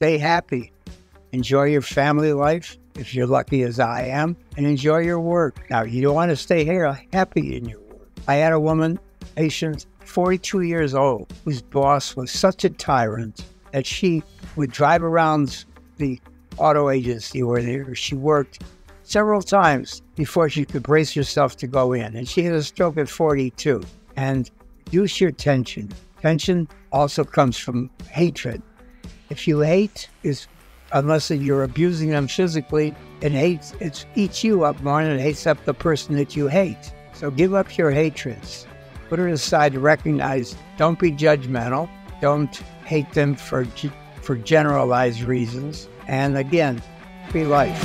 stay happy. Enjoy your family life, if you're lucky as I am, and enjoy your work. Now, you don't want to stay here happy in your work. I had a woman, patient, 42 years old, whose boss was such a tyrant that she would drive around the auto agency where she worked several times before she could brace herself to go in. And she had a stroke at 42. And reduce your tension. Tension also comes from hatred. If you hate, unless you're abusing them physically, it eats you up more than it hates up the person that you hate. So give up your hatreds. Put it aside to recognize, don't be judgmental. Don't hate them for generalized reasons. And again, be life.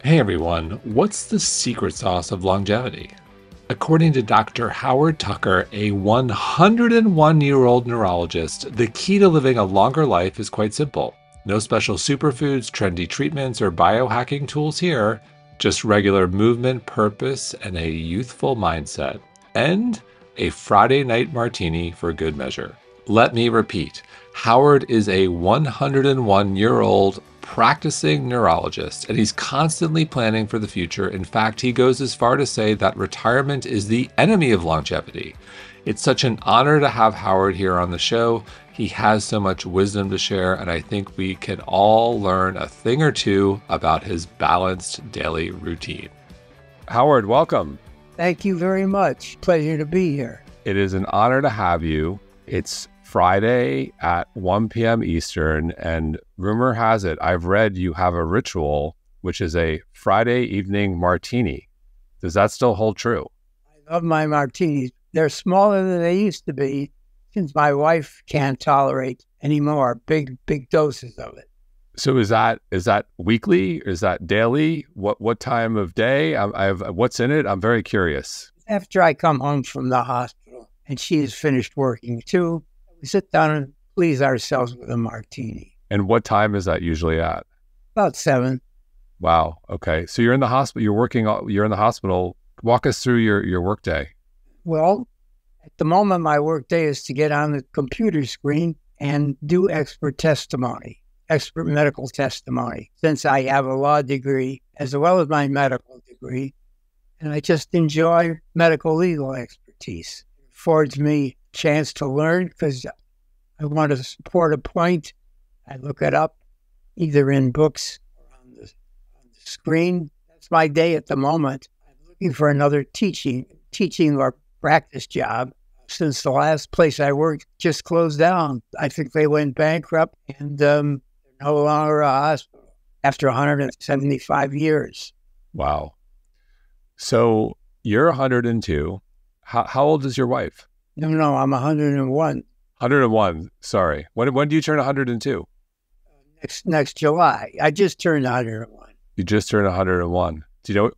Hey everyone, what's the secret sauce of longevity? According to Dr. Howard Tucker, a 101-year-old neurologist, the key to living a longer life is quite simple. No special superfoods, trendy treatments, or biohacking tools here, just regular movement, purpose, and a youthful mindset. And a Friday night martini for good measure. Let me repeat, Howard is a 101-year-old practicing neurologist, and he's constantly planning for the future. In fact, he goes as far to say that retirement is the enemy of longevity. It's such an honor to have Howard here on the show. He has so much wisdom to share, and I think we can all learn a thing or two about his balanced daily routine. Howard, welcome. Thank you very much. Pleasure to be here. It is an honor to have you. It's Friday at 1 p.m. Eastern, and rumor has it, I've read you have a ritual, which is a Friday evening martini. Does that still hold true? I love my martinis. They're smaller than they used to be, since my wife can't tolerate anymore big doses of it. So is that weekly? Is that daily? What time of day? What's in it? I'm very curious. After I come home from the hospital and she has finished working too, we sit down and please ourselves with a martini. And what time is that usually at? About 7. Wow. Okay. So you're in the hospital. You're in the hospital. Walk us through your workday. Well, at the moment, my workday is to get on the computer screen and do expert medical testimony, since I have a law degree as well as my medical degree, and I just enjoy medical legal expertise. It affords me a chance to learn because I want to support a point. I look it up either in books or on the screen. That's my day at the moment. I'm looking for another teaching or practice job, since the last place I worked just closed down. I think they went bankrupt, and they're no longer a hospital after 175 years. Wow. So you're 102. How old is your wife? No, I'm 101. 101. Sorry. When do you turn 102? Next July. I just turned 101. You just turned 101. Do you know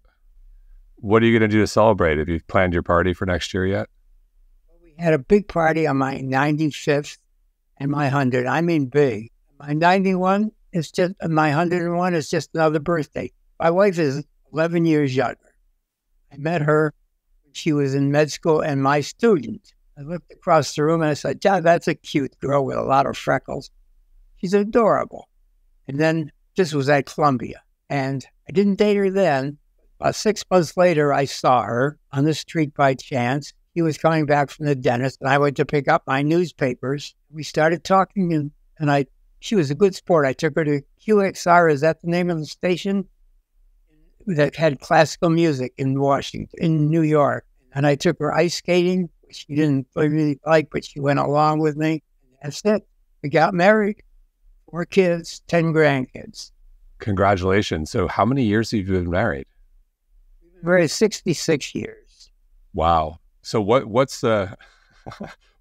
what are you going to do to celebrate? Have you planned your party for next year yet? We had a big party on my 95th and my 100. I mean big. My 91 is just, my 101 is just another birthday. My wife is 11 years younger. I met her when she was in med school and my student. I looked across the room and I said, "John, that's a cute girl with a lot of freckles. She's adorable." And then this was at Columbia. And I didn't date her then. About 6 months later, I saw her on the street by chance. He was coming back from the dentist, and I went to pick up my newspapers. We started talking, and she was a good sport. I took her to QXR, is that the name of the station? That had classical music in New York. And I took her ice skating, which she didn't really like, but she went along with me. That's it. We got married, 4 kids, 10 grandkids. Congratulations. So how many years have you been married? We're at 66 years. Wow. So what's the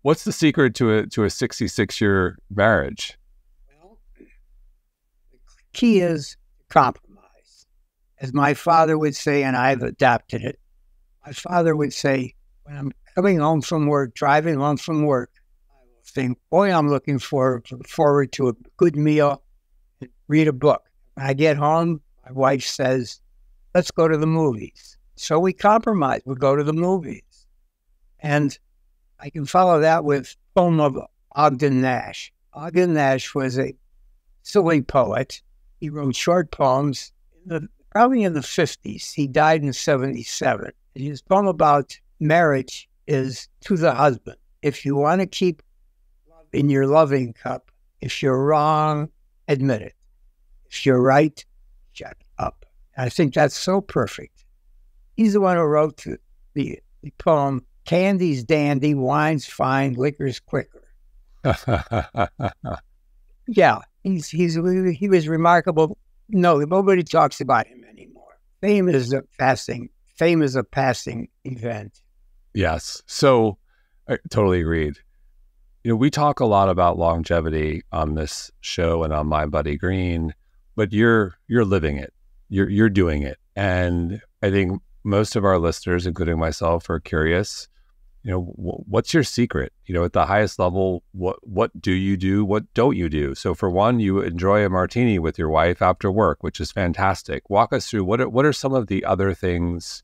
secret to a 66-year marriage? Well, the key is compromise. As my father would say, and I've adapted it, my father would say, when I'm coming home from work, driving home from work, I will think, boy, I'm looking forward to a good meal and read a book. When I get home, my wife says, let's go to the movies. So we compromise. We go to the movies. And I can follow that with a poem of Ogden Nash. Ogden Nash was a silly poet. He wrote short poems, probably in the 50s. He died in 77. And his poem about marriage is to the husband. If you want to keep love in your loving cup, if you're wrong, admit it. If you're right, shut up. And I think that's so perfect. He's the one who wrote the poem, Candy's dandy, wine's fine, liquor's quicker. Yeah, he was remarkable. No, nobody talks about him anymore. Fame is a passing event. Yes. So I totally agreed. We talk a lot about longevity on this show and on mindbodygreen, but you're living it. You're doing it. And I think most of our listeners, including myself, are curious, what's your secret? At the highest level, what do you do? What don't you do? So for one, you enjoy a martini with your wife after work, which is fantastic. Walk us through what are some of the other things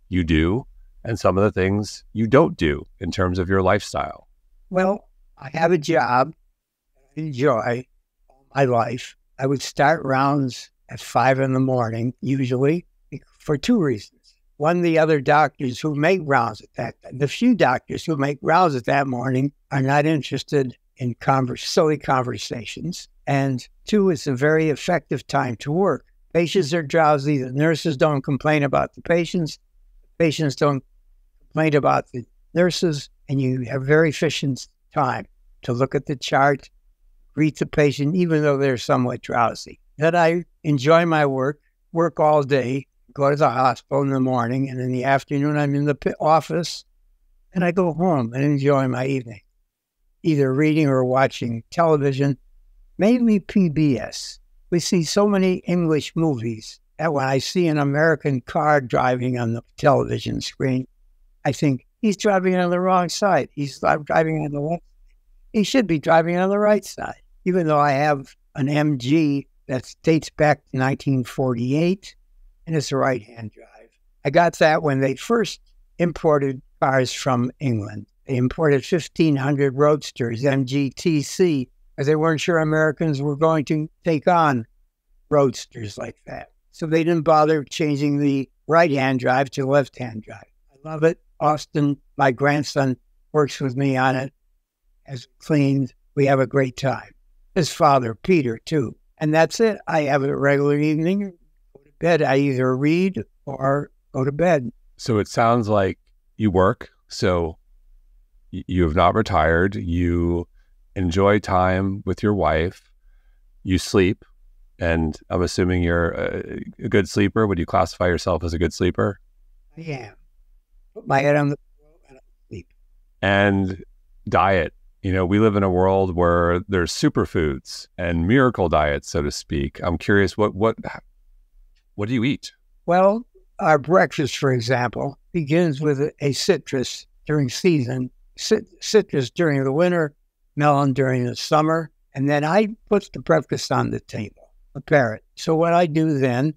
you do and some of the things you don't do in terms of your lifestyle? Well, I have a job I enjoy all my life. I would start rounds at 5 a.m, usually, for two reasons. One, the other doctors who make rounds at that time, the few doctors who make rounds at that morning are not interested in silly conversations. And two, it's a very effective time to work. Patients are drowsy. The nurses don't complain about the patients. The patients don't complain about the nurses. And you have very efficient time to look at the chart, greet the patient, even though they're somewhat drowsy. Then I enjoy my work all day, go to the hospital in the morning, and in the afternoon I'm in the office, and I go home and enjoy my evening, either reading or watching television, mainly PBS. We see so many English movies that when I see an American car driving on the television screen, I think, he's driving on the wrong side. He's driving on the left. He should be driving on the right side. Even though I have an MG that dates back to 1948, and it's a right-hand drive. I got that when they first imported cars from England. They imported 1,500 Roadsters, MGTC, because they weren't sure Americans were going to take on Roadsters like that. So they didn't bother changing the right-hand drive to left-hand drive. I love it. Austin, my grandson, works with me on it. Has cleaned. We have a great time. His father, Peter, too. And that's it. I have a regular evening. Go to bed. I either read or go to bed. So it sounds like you work. So you have not retired. You enjoy time with your wife. You sleep. And I'm assuming you're a good sleeper. Would you classify yourself as a good sleeper? I am. Put my head on the pillow and I sleep. And diet. We live in a world where there's superfoods and miracle diets, so to speak. I'm curious, what do you eat? Well, our breakfast, for example, begins with a citrus during season, citrus during the winter, melon during the summer, and then I put the breakfast on the table, prepare it. So what I do then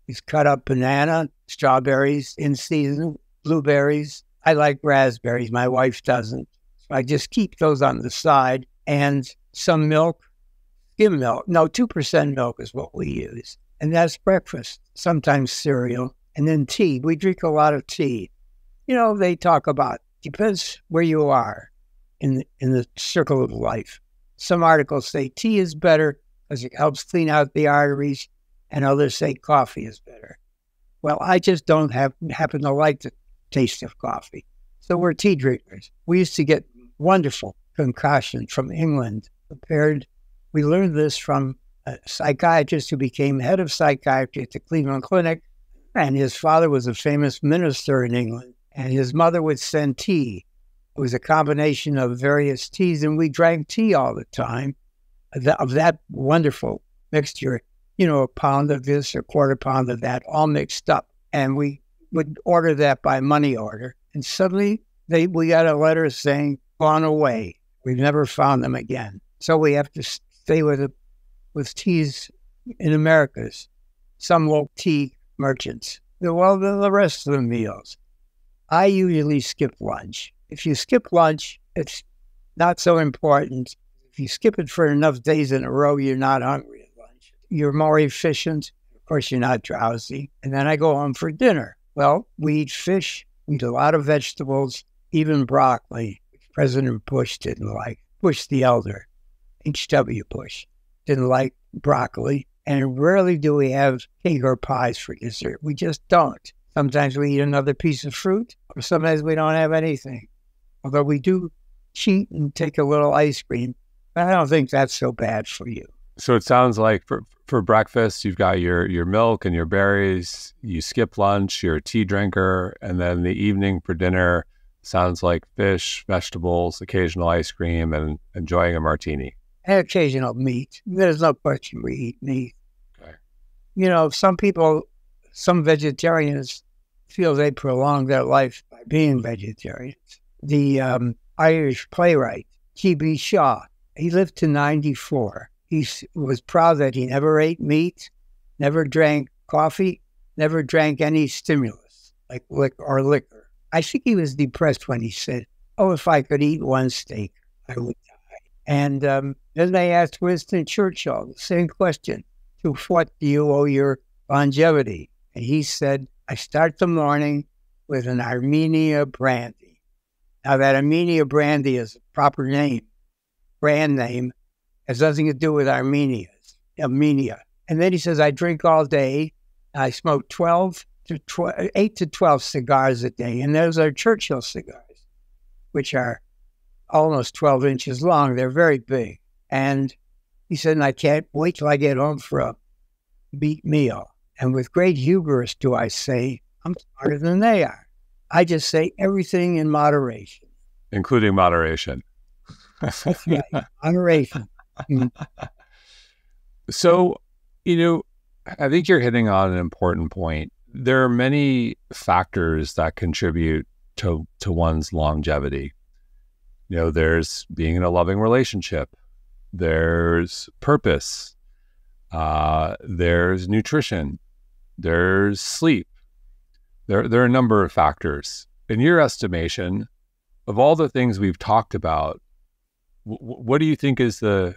is cut up banana, strawberries in season, blueberries. I like raspberries. My wife doesn't. I just keep those on the side, and some milk, skim milk. No, 2% milk is what we use. And that's breakfast, sometimes cereal, and then tea. We drink a lot of tea. They talk about, depends where you are in the circle of life. Some articles say tea is better because it helps clean out the arteries, and others say coffee is better. Well, I just don't happen to like the taste of coffee. So we're tea drinkers. We used to get wonderful concoction from England prepared. We learned this from a psychiatrist who became head of psychiatry at the Cleveland Clinic, and his father was a famous minister in England, and his mother would send tea. It was a combination of various teas, and we drank tea all the time of that wonderful mixture, a pound of this, a quarter pound of that, all mixed up. And we would order that by money order. And suddenly we got a letter saying, gone away. We've never found them again. So we have to stay with teas in Americas, some local tea merchants. The rest of the meals. I usually skip lunch. If you skip lunch, it's not so important. If you skip it for enough days in a row, you're not hungry at lunch. You're more efficient. Of course, you're not drowsy. And then I go home for dinner. Well, we eat fish, we eat a lot of vegetables, even broccoli, which President Bush didn't like. Bush the elder, H.W. Bush, didn't like broccoli. And rarely do we have cake or pies for dessert. We just don't. Sometimes we eat another piece of fruit, or sometimes we don't have anything. Although we do cheat and take a little ice cream, but I don't think that's so bad for you. So it sounds like for breakfast, you've got your milk and your berries, you skip lunch, you're a tea drinker, and then the evening for dinner sounds like fish, vegetables, occasional ice cream, and enjoying a martini. And occasional meat. There's no question we eat meat. Okay. You know, some vegetarians feel they prolong their life by being vegetarians. The Irish playwright, G.B. Shaw, he lived to 94. He was proud that he never ate meat, never drank coffee, never drank any stimulus, like liquor. I think he was depressed when he said, "Oh, if I could eat one steak, I would die." And then they asked Winston Churchill the same question: to what do you owe your longevity? And he said, "I start the morning with an Armenia brandy." Now, that Armenia brandy is a proper name, brand name, has nothing to do with Armenia. And then he says, I drink all day. I smoke 8 to 12 cigars a day. And those are Churchill cigars, which are almost 12 inches long. They're very big. And he said, and I can't wait till I get home for a meat meal. And with great hubris do I say, I'm smarter than they are. I just say everything in moderation. Including moderation. That's right. Moderation. So, I think you're hitting on an important point. There are many factors that contribute to one's longevity. There's being in a loving relationship. There's purpose. There's nutrition. There's sleep. There are a number of factors. In your estimation, of all the things we've talked about, what do you think is the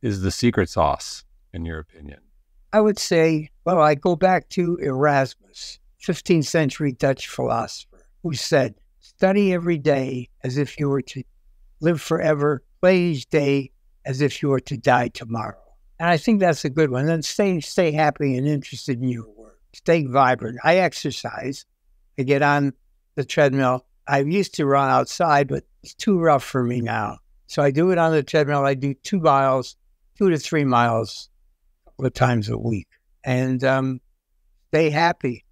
secret sauce, in your opinion? I would say, well, I go back to Erasmus, 15th century Dutch philosopher, who said, study every day as if you were to live forever, play each day as if you were to die tomorrow. And I think that's a good one. And stay happy and interested in your work. Stay vibrant. I exercise. I get on the treadmill. I used to run outside, but it's too rough for me now. So I do it on the treadmill. I do 2 to 3 miles a couple of times a week. And stay happy.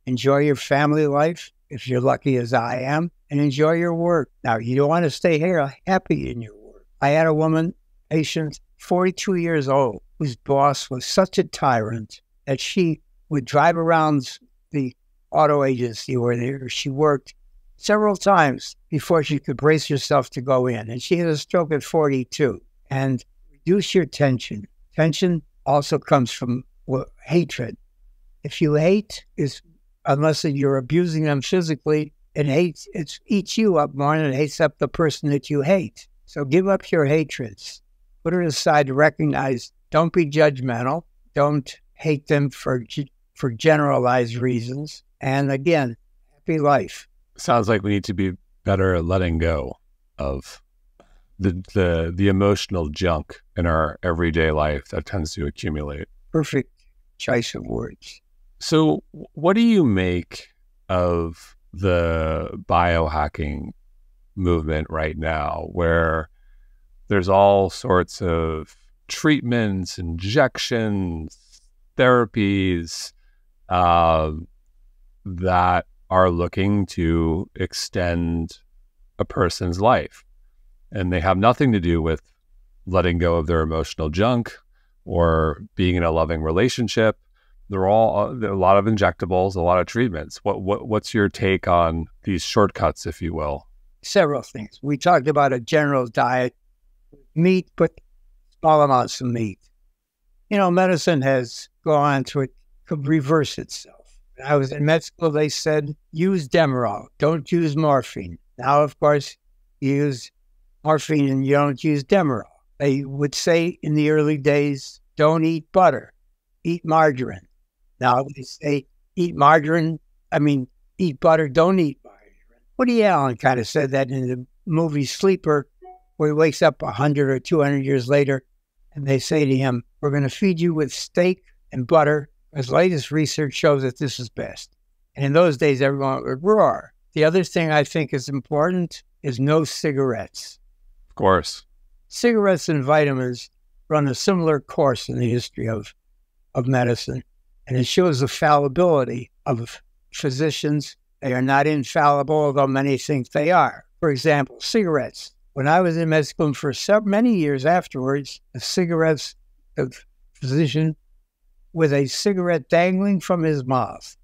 Enjoy your family life, if you're lucky as I am, and enjoy your work. Now, you don't want to stay here happy in your work. I had a woman, patient, 42 years old, whose boss was such a tyrant that she would drive around the auto agency where she worked several times before she could brace herself to go in. And she had a stroke at 42. And reduce your tension. Tension also comes from hatred. If you hate, unless you're abusing them physically, it eats you up more than it hates up the person that you hate. So give up your hatreds. Put it aside to recognize, don't be judgmental. Don't hate them for generalized reasons. And again, happy life. Sounds like we need to be better at letting go of the emotional junk in our everyday life that tends to accumulate. Perfect choice of words. So what do you make of the biohacking movement right now, where there's all sorts of treatments, injections, therapies that are looking to extend a person's life? And they have nothing to do with letting go of their emotional junk or being in a loving relationship. They're all a lot of injectables, a lot of treatments. What's your take on these shortcuts, if you will? Several things. We talked about a general diet, meat, but small amounts of meat. Medicine has gone to reverse itself. When I was in med school, they said, use Demerol, don't use morphine. Now, of course, you use morphine and you don't use Demerol. They would say in the early days, don't eat butter, eat margarine. Now they say eat butter, don't eat margarine. Woody Allen kind of said that in the movie Sleeper, where he wakes up 100 or 200 years later, and they say to him, we're going to feed you with steak and butter, as latest research shows that this is best. And in those days, everyone would roar. The other thing I think is important is no cigarettes. Of course. Cigarettes and vitamins run a similar course in the history of medicine, and it shows the fallibility of physicians. They are not infallible, although many think they are. For example, cigarettes. When I was in med school for many years afterwards, the physician with a cigarette dangling from his mouth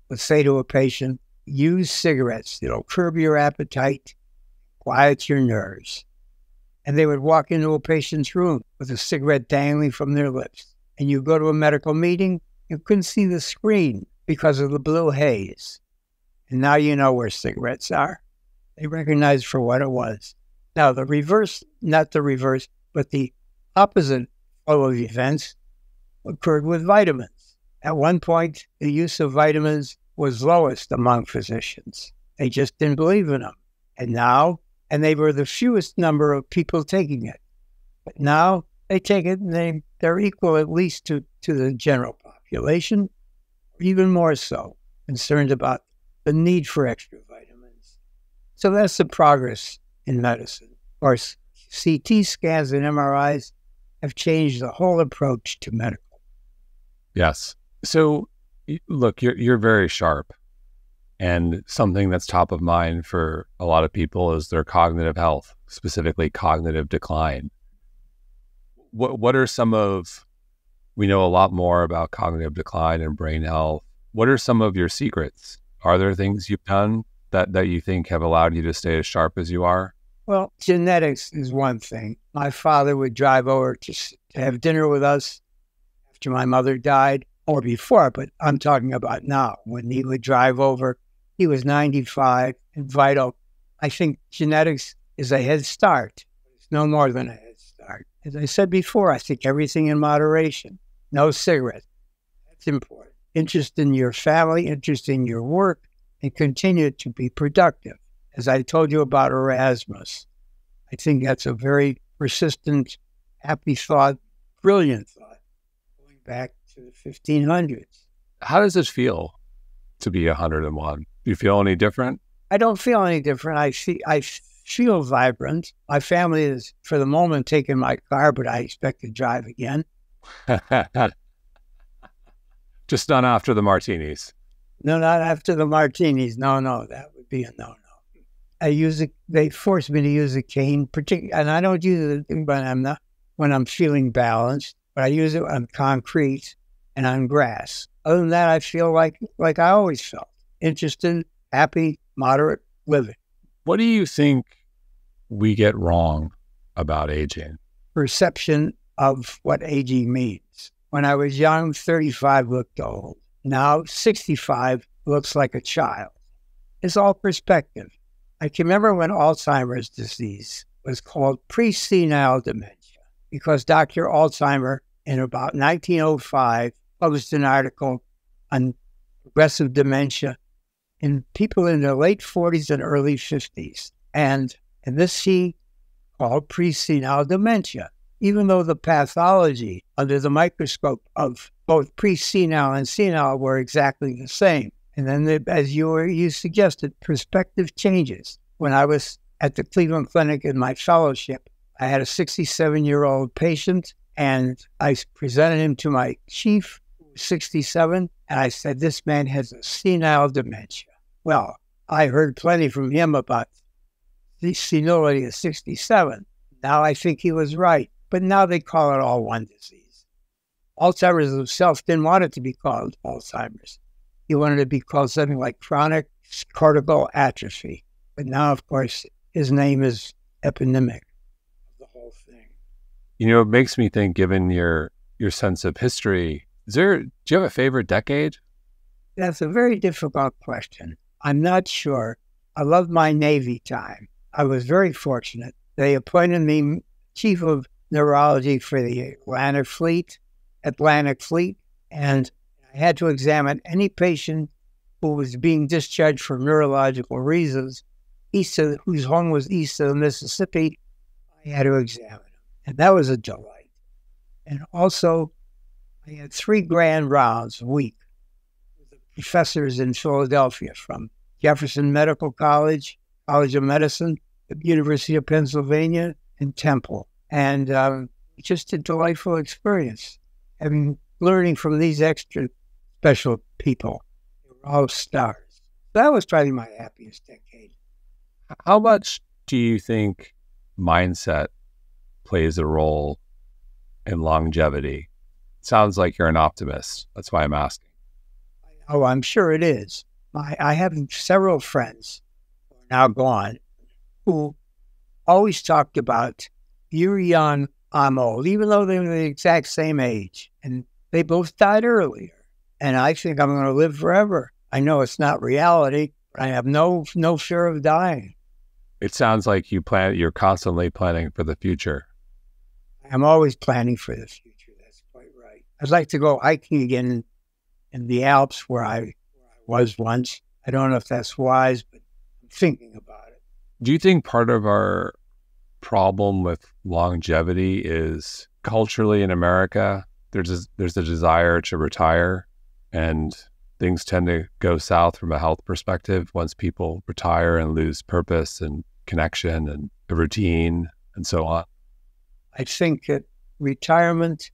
would say to a patient, use cigarettes. It'll curb your appetite, quiet your nerves. And they would walk into a patient's room with a cigarette dangling from their lips. And you go to a medical meeting, you couldn't see the screen because of the blue haze. And now you know where cigarettes are. They recognized for what it was. Now, the reverse, not the reverse, but the opposite flow of events occurred with vitamins. At one point, the use of vitamins was lowest among physicians. They just didn't believe in them. And they were the fewest number of people taking it. But now they take it and they're equal at least to the general population, even more so, concerned about the need for extra vitamins. So that's the progress in medicine. Of course, CT scans and MRIs have changed the whole approach to medical. Yes. So, look, you're very sharp. And something that's top of mind for a lot of people is their cognitive health, specifically cognitive decline. What are we know a lot more about cognitive decline and brain health. What are some of your secrets? Are there things you've done that you think have allowed you to stay as sharp as you are? Well, genetics is one thing. My father would drive over to have dinner with us after my mother died, or before, but I'm talking about now. When he would drive over, he was 95 and vital. I think genetics is a head start. It's no more than a head start. As I said before, I think everything in moderation. No cigarettes. That's important. Interest in your family, interest in your work, and continue to be productive. As I told you about Erasmus, I think that's a very persistent, happy thought, brilliant thought, going back to the 1500s. How does it feel to be 101? Do you feel any different? I don't feel any different. I feel vibrant. My family is, for the moment, taking my car, but I expect to drive again. Just not after the martinis. No, not after the martinis. No, that would be a no-no. They force me to use a cane, and I don't use it when I'm feeling balanced, but I use it on concrete and on grass. Other than that, I feel like I always felt. Interested, happy, moderate living. What do you think we get wrong about aging? Perception of what aging means. When I was young, 35 looked old. Now, 65 looks like a child. It's all perspective. I can remember when Alzheimer's disease was called pre-senile dementia, because Dr. Alzheimer, in about 1905, published an article on progressive dementia in people in their late 40s and early 50s. And this he called pre-senile dementia, even though the pathology under the microscope of both pre-senile and senile were exactly the same. And then, as you suggested, perspective changes. When I was at the Cleveland Clinic in my fellowship, I had a 67-year-old patient, and I presented him to my chief, who was 67, and I said, this man has a senile dementia. Well, I heard plenty from him about the senility of 67. Now I think he was right, but now they call it all one disease. Alzheimer's himself didn't want it to be called Alzheimer's. He wanted it to be called something like chronic cortical atrophy. But now, of course, his name is eponymic of the whole thing. You know, it makes me think, given your sense of history, do you have a favorite decade? That's a very difficult question. I'm not sure. I loved my Navy time. I was very fortunate. They appointed me chief of neurology for the Atlantic Fleet, and I had to examine any patient who was being discharged for neurological reasons, whose home was east of the Mississippi. I had to examine them, and that was a delight. And also, I had 3 grand rounds a week with the professors in Philadelphia from Jefferson Medical College, College of Medicine, the University of Pennsylvania, and Temple. And just a delightful experience, learning from these extra special people. They were all stars. That was probably my happiest decade. How much do you think mindset plays a role in longevity? Sounds like you're an optimist. That's why I'm asking. Oh, I'm sure it is. I have several friends who are now gone who always talked about, you're young, I'm old, even though they were the exact same age. And they both died earlier. And I think I'm going to live forever. I know it's not reality, but I have no fear of dying. It sounds like you're constantly planning for the future. I'm always planning for the future. That's quite right. I'd like to go hiking again in the Alps where I was once. I don't know if that's wise, but I'm thinking about it. Do you think part of our problem with longevity is culturally in America, there's a desire to retire, and things tend to go south from a health perspective once people retire and lose purpose and connection and the routine and so on? I think that retirement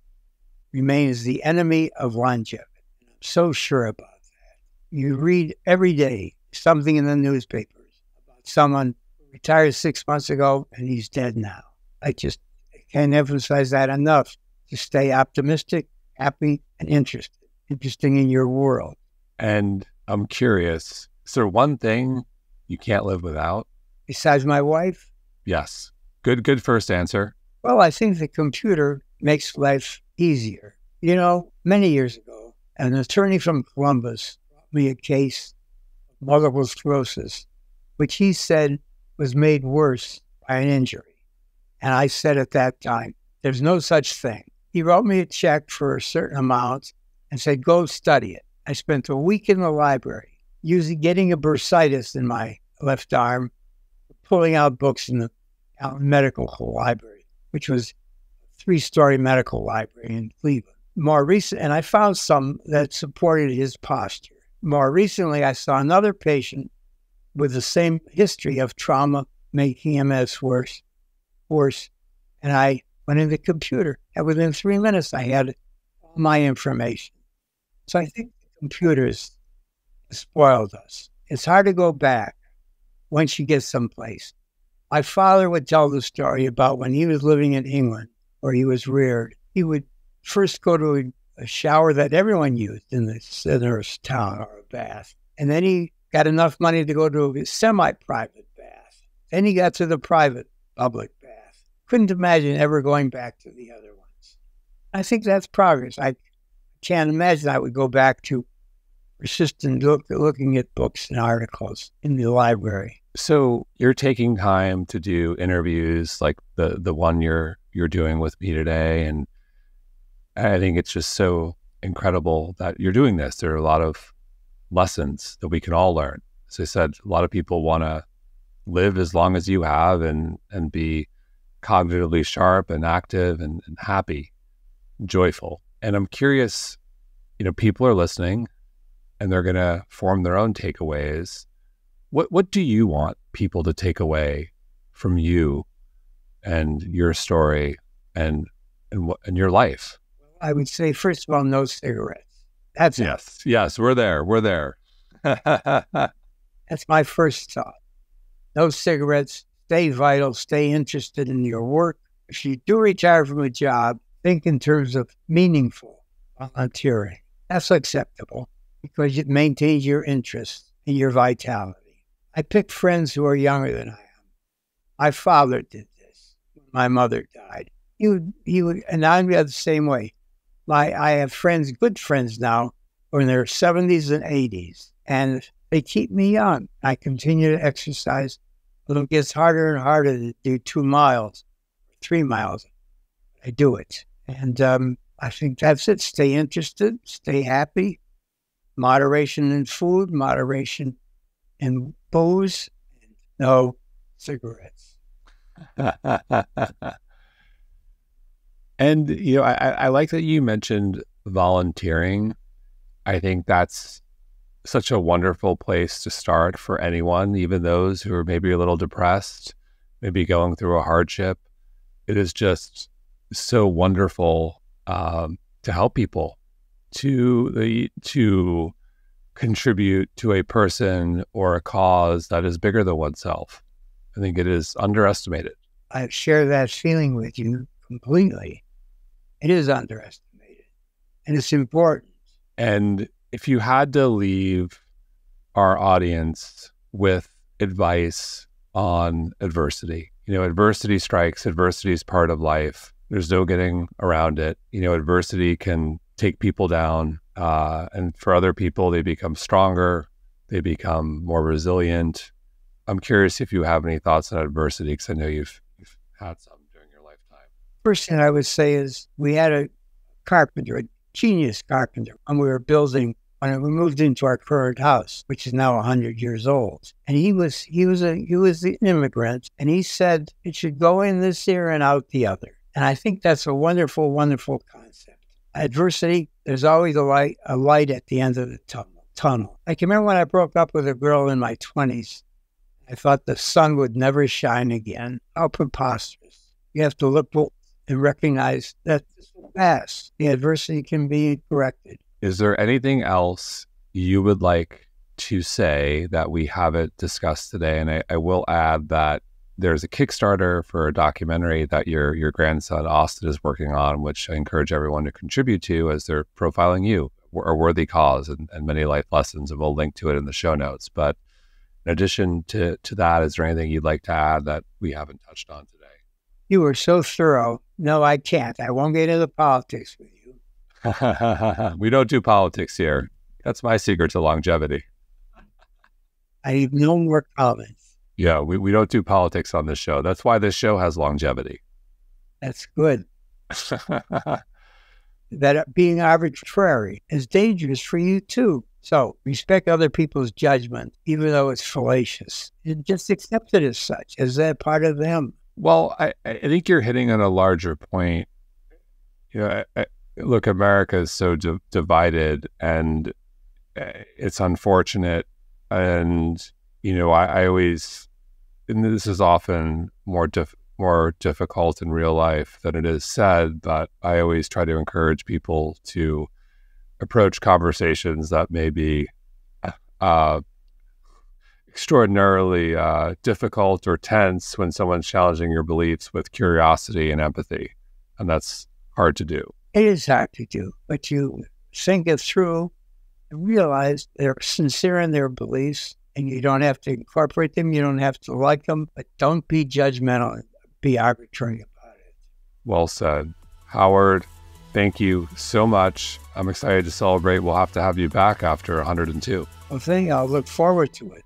remains the enemy of longevity. I'm so sure about that. You read every day something in the newspapers about someone who retired 6 months ago and he's dead now. I can't emphasize that enough. To stay optimistic, happy, and interesting in your world. And I'm curious, is there one thing you can't live without? Besides my wife? Yes. Good first answer. Well, I think the computer makes life easier. You know, many years ago, an attorney from Columbus brought me a case of multiple sclerosis, which he said was made worse by an injury. And I said at that time, there's no such thing. He wrote me a check for a certain amount and said, go study it. I spent a week in the library, getting a bursitis in my left arm, pulling out books in the medical library, which was a 3-story medical library in Cleveland. And I found some that supported his posture. More recently, I saw another patient with the same history of trauma making MS worse, and I went in the computer, and within 3 minutes, I had all my information. So I think the computers spoiled us. It's hard to go back once you get someplace. My father would tell the story about when he was living in England, where he was reared. He would first go to a shower that everyone used in the center's town, or a bath. And then he got enough money to go to a semi-private bath. Then he got to the private public bath. Couldn't imagine ever going back to the other ones. I think that's progress. I can't imagine I would go back to persistent looking at books and articles in the library. So you're taking time to do interviews like the one you're doing with me today, and I think it's just so incredible that you're doing this. There are a lot of lessons that we can all learn. As I said, a lot of people want to live as long as you have and be cognitively sharp and active and happy, joyful. And I'm curious, people are listening and they're going to form their own takeaways. What do you want people to take away from you and your story and your life? I would say, first of all, no cigarettes. That's Yes, we're there. That's my first thought. No cigarettes. Stay vital. Stay interested in your work. If you do retire from a job, think in terms of meaningful volunteering. That's acceptable because it maintains your interest and your vitality. I pick friends who are younger than I am. My father did this when my mother died. He would, and I'm the same way. I have friends, good friends now, who are in their 70s and 80s, and They keep me young. I continue to exercise, but it gets harder and harder to do 2 miles, 3 miles. I do it. And I think that's it. Stay interested, stay happy, moderation in food, moderation in booze, no cigarettes. And, I like that you mentioned volunteering. I think that's such a wonderful place to start for anyone, even those who are maybe a little depressed, maybe going through a hardship. It is just so wonderful to help people, to contribute to a person or a cause that is bigger than oneself. I think it is underestimated. I share that feeling with you completely. It is underestimated, and it's important. And if you had to leave our audience with advice on adversity, adversity strikes, adversity is part of life. There's no getting around it. Adversity can take people down, and for other people, they become stronger, they become more resilient. I'm curious if you have any thoughts on adversity, because I know you've had some during your lifetime. First thing I would say is we had a carpenter, a genius carpenter, and we were building when we moved into our current house, which is now 100 years old. And he was the immigrant, and he said it should go in this ear and out the other. And I think that's a wonderful, wonderful concept. Adversity, there's always a light at the end of the tunnel. I can remember when I broke up with a girl in my 20s. I thought the sun would never shine again. How preposterous. You have to look and recognize that this will pass. The adversity can be corrected. Is there anything else you would like to say that we haven't discussed today? And I will add that there's a Kickstarter for a documentary that your grandson, Austin, is working on, which I encourage everyone to contribute to as they're profiling you, a worthy cause and many life lessons, and we'll link to it in the show notes. But in addition to that, is there anything you'd like to add that we haven't touched on today? You were so thorough. No, I can't. I won't get into politics with you. We don't do politics here. That's my secret to longevity. I have no more comments. Yeah, we don't do politics on this show. That's why this show has longevity. That's good. That being arbitrary is dangerous for you too. So respect other people's judgment, even though it's fallacious. And just accept it as such, as that part of them. Well, I think you're hitting on a larger point. Look, America is so divided, and it's unfortunate. And I always, and this is often more difficult in real life than it is said, but I always try to encourage people to approach conversations that may be extraordinarily difficult or tense when someone's challenging your beliefs with curiosity and empathy, and that's hard to do. It is hard to do, but you think it through and realize they're sincere in their beliefs, and you don't have to incorporate them. You don't have to like them, but don't be judgmental and be arbitrary about it. Well said. Howard, thank you so much. I'm excited to celebrate. We'll have to have you back after 102. Well, I'll look forward to it.